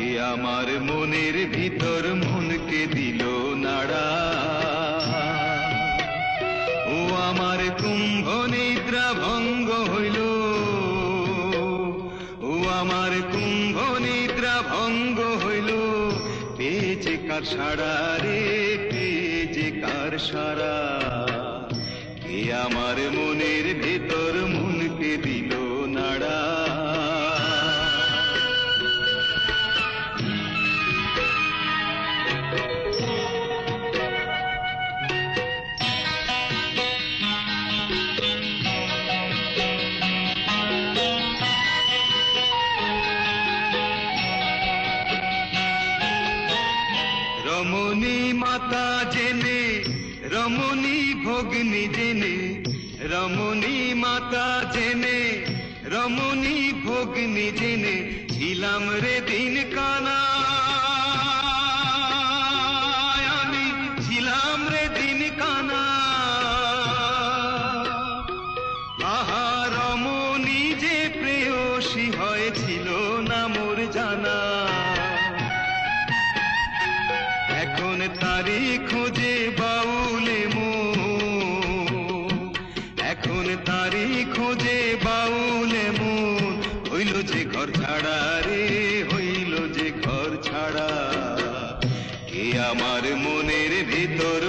এ আমার মনের ভিতর মনকে দিল নাড়া। ও আমার কুম্ভ নিদ্রা ভঙ্গ হইল, ও আমার কুম্ভ নিদ্রা ভঙ্গ হইল। পেয়েছে কার সারা রে, পেয়েছে কার সারা। এ আমার মনের ভিতর মনকে দিল নাড়া। রমণী মাতা জেনে, রমণী ভগ্নী জেনে, রমণী মাতা জেনে, রমণী ভগ্নী জেনে, ছিলাম রে দিন কানা। আমি ছিলাম রে দিন কানা। আহা রমণী যে প্রেয়সী হয়েছিল না মোর জানা। এখন তারি খোঁজে বাউলে মন, এখন তারি খোঁজে বাউলে মন। হইল যে ঘর ছাড়া রে, হইল যে ঘর ছাড়া। কে আমার মনের ভিতর